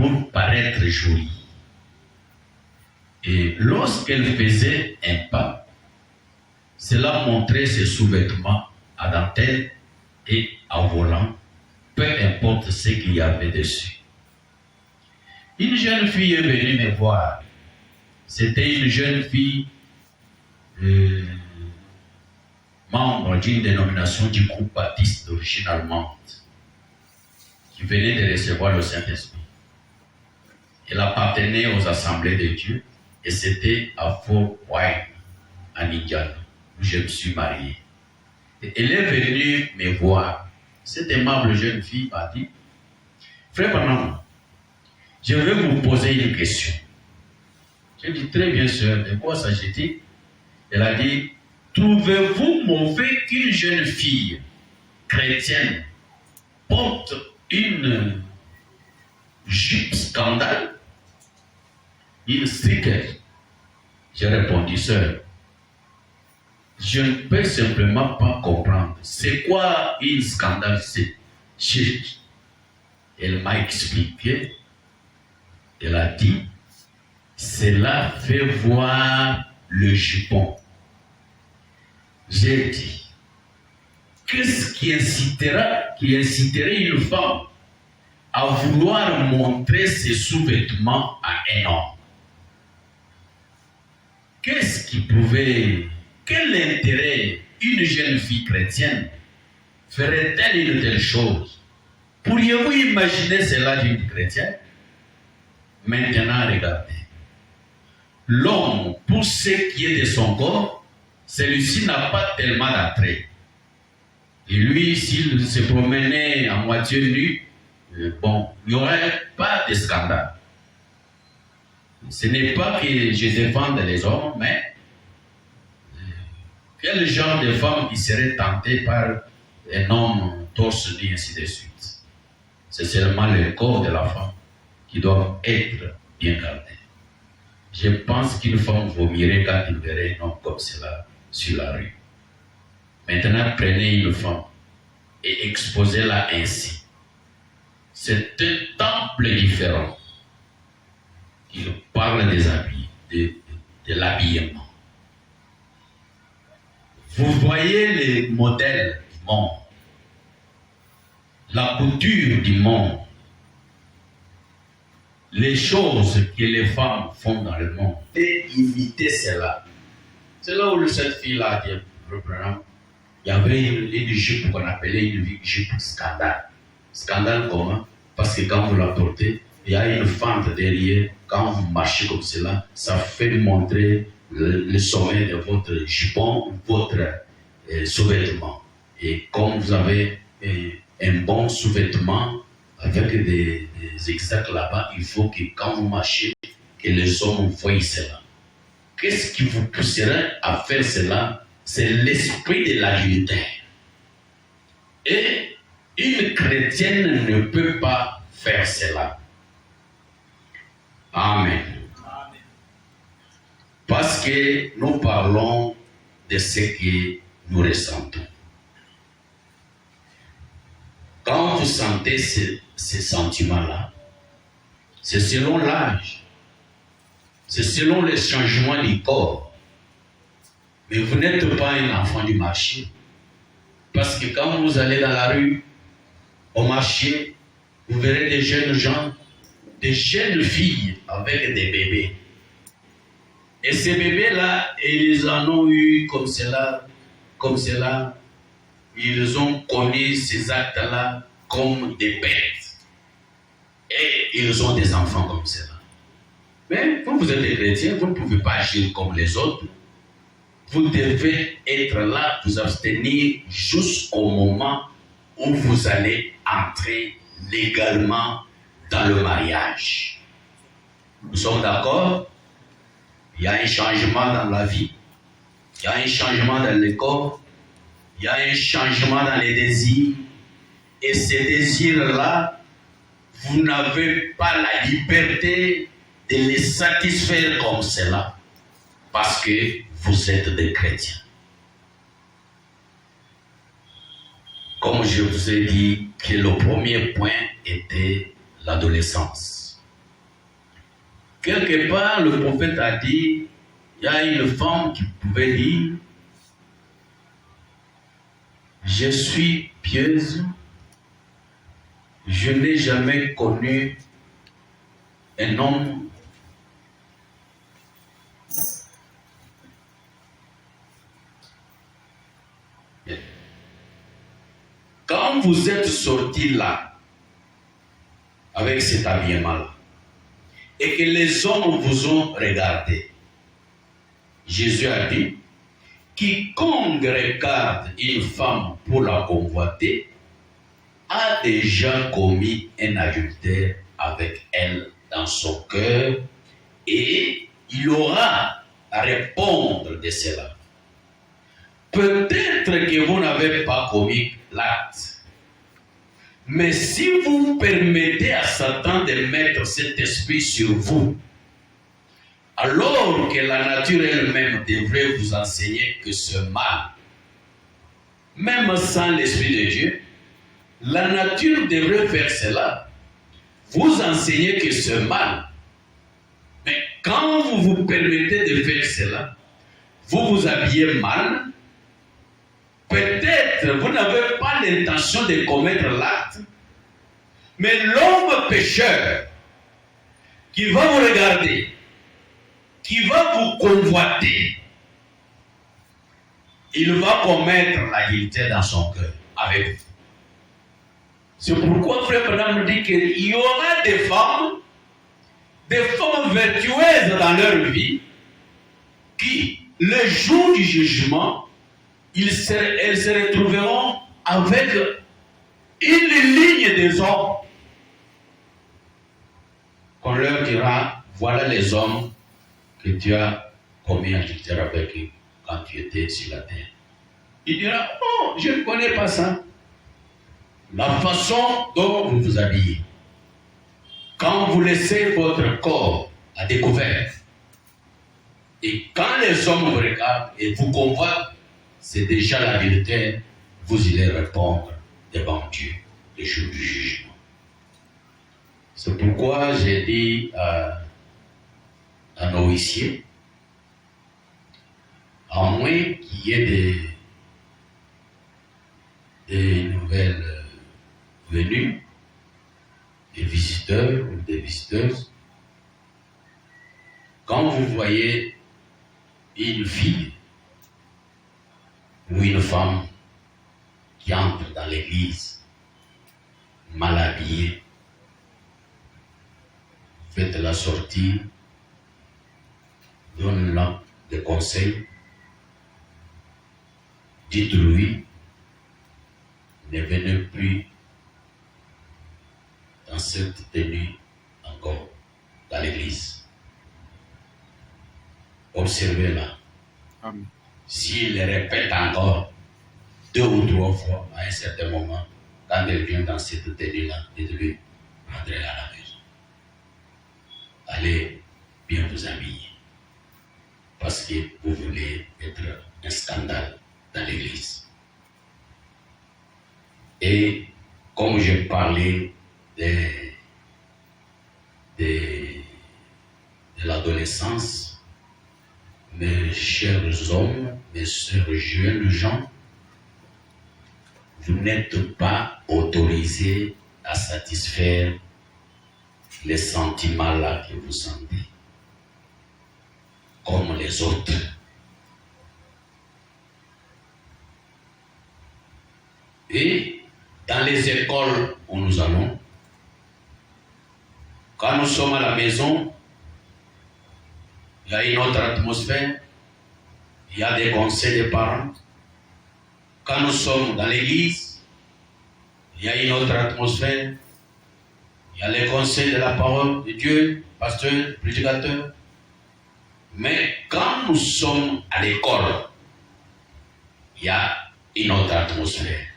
pour paraître jolie. Et lorsqu'elle faisait un pas, cela montrait ses sous-vêtements à dentelle et à volant, peu importe ce qu'il y avait dessus. Une jeune fille est venue me voir. C'était une jeune fille membre d'une dénomination du groupe baptiste d'origine allemande qui venait de recevoir le Saint-Esprit. Elle appartenait aux assemblées de Dieu et c'était à Fort Wayne, en Indiana, où je me suis marié. Et elle est venue me voir. Cette aimable jeune fille m'a dit, frère Branham, je vais vous poser une question. J'ai dit, très bien sûr, de quoi s'agit-il? Elle a dit, trouvez-vous mauvais qu'une jeune fille chrétienne porte une jupe scandale, une striquette? J'ai répondu, sœur, je ne peux simplement pas comprendre. C'est quoi une scandale? Elle m'a expliqué. Elle a dit, cela fait voir le jupon. J'ai dit, qu'est-ce qui inciterait une femme à vouloir montrer ses sous-vêtements à un homme? Qu'est-ce qui pouvait, quel intérêt une jeune fille chrétienne ferait-elle une telle chose? Pourriez-vous imaginer cela d'une chrétienne? Maintenant, regardez. L'homme, pour ce qui est de son corps, celui-ci n'a pas tellement d'attrait. Et lui, s'il se promenait à moitié nu, bon, il n'y aurait pas de scandale. Ce n'est pas que je défende les hommes, mais quel genre de femme qui serait tentée par un homme torse nu, ainsi de suite? C'est seulement le corps de la femme qui doit être bien gardé. Je pense qu'une femme vomirait quand il verrait un homme comme cela sur la rue. Maintenant, prenez une femme et exposez-la ainsi. C'est un temple différent. Il parle des habits, de l'habillement. Vous voyez les modèles du monde, la couture du monde, les choses que les femmes font dans le monde, et imiter cela. C'est là où cette fille-là dit, il y avait une jupe qu'on appelait une jupe scandale. Scandale comment? Parce que quand vous la portez, il y a une fente derrière. Quand vous marchez comme cela, ça fait montrer le sommet de votre jupon, votre sous-vêtement. Et comme vous avez un bon sous-vêtement avec des exacts là-bas, il faut que quand vous marchez, que les hommes voient cela. Qu'est-ce qui vous pousserait à faire cela? C'est l'esprit de l'adultère. Et une chrétienne ne peut pas faire cela. Amen. Amen. Parce que nous parlons de ce que nous ressentons. Quand vous sentez ces sentiments-là, c'est selon l'âge, c'est selon les changements du corps. Mais vous n'êtes pas un enfant du marché. Parce que quand vous allez dans la rue, au marché, vous verrez des jeunes gens, des jeunes filles avec des bébés. Et ces bébés-là, ils en ont eu comme cela. Ils ont connu ces actes-là comme des bêtes. Et ils ont des enfants comme cela. Mais quand vous êtes des chrétiens, vous ne pouvez pas agir comme les autres. Vous devez être là, vous abstenir jusqu'au moment où vous allez entrer légalement dans le mariage. Nous sommes d'accord? Il y a un changement dans la vie, il y a un changement dans le corps, il y a un changement dans les désirs. Et ces désirs-là, vous n'avez pas la liberté de les satisfaire comme cela, parce que vous êtes des chrétiens. Comme je vous ai dit que le premier point était l'adolescence. Quelque part, le prophète a dit, il y a une femme qui pouvait dire, je suis pieuse, je n'ai jamais connu un homme quand vous êtes sorti là avec cet habillement-là et que les hommes vous ont regardé, Jésus a dit, quiconque regarde une femme pour la convoiter a déjà commis un adultère avec elle dans son cœur et il aura à répondre de cela. Peut-être que vous n'avez pas commis l'acte, mais si vous permettez à Satan de mettre cet esprit sur vous, alors que la nature elle-même devrait vous enseigner que ce mal, même sans l'Esprit de Dieu, la nature devrait faire cela, vous enseigner que ce mal. Mais quand vous vous permettez de faire cela, vous vous habillez mal, peut-être vous n'avez pas l'intention de commettre l'acte, mais l'homme pécheur qui va vous regarder, qui va vous convoiter, il va commettre l'adultère dans son cœur avec vous. C'est pourquoi Frère Branham nous dit qu'il y aura des femmes vertueuses dans leur vie, qui, le jour du jugement, elles se retrouveront avec une ligne des hommes. Qu'on leur dira, voilà les hommes que tu as commis adultère avec eux quand tu étais sur la terre. Il dira, oh, je ne connais pas ça. La façon dont vous vous habillez, quand vous laissez votre corps à découvert, et quand les hommes vous regardent et vous convoitent, c'est déjà l'adultère, vous allez répondre devant Dieu le jour du jugement. C'est pourquoi j'ai dit à nos huissiers, à moins qu'il y ait des nouvelles venues, des visiteurs ou des visiteuses, quand vous voyez une fille ou une femme qui entre dans l'église mal habillée, faites-la sortir, donnez-la des conseils, dites-lui, ne venez plus dans cette tenue encore dans l'église. Observez-la. Amen. S'il le répète encore 2 ou 3 fois à un certain moment, quand elle vient dans cette tenue-là, dites-lui, rentrez à la maison. Allez bien vous habiller. Parce que vous voulez être un scandale dans l'église. Et comme je parlais de l'adolescence, mes chers hommes, mes chers jeunes gens, vous n'êtes pas autorisés à satisfaire les sentiments là que vous sentez, comme les autres. Et dans les écoles où nous allons, quand nous sommes à la maison, il y a une autre atmosphère, il y a des conseils des parents. Quand nous sommes dans l'église, il y a une autre atmosphère, il y a les conseils de la parole de Dieu, pasteur, prédicateur. Mais quand nous sommes à l'école, il y a une autre atmosphère.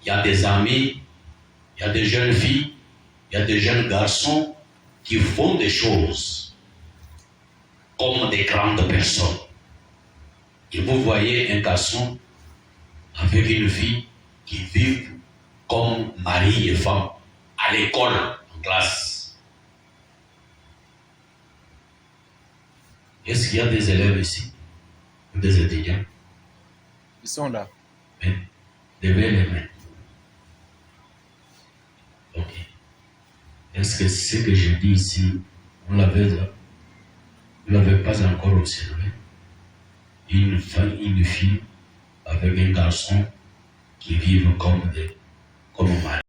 Il y a des amis, il y a des jeunes filles, il y a des jeunes garçons qui font des choses comme des grandes personnes. Et vous voyez un garçon avec une fille qui vivent comme mari et femme à l'école, en classe. Est-ce qu'il y a des élèves ici? Ou des étudiants? Ils sont là. Mais, levez les mains. Ok. Est-ce que ce que je dis ici, vous ne l'avez pas encore observé? Une fille avec un garçon qui vivent comme mari.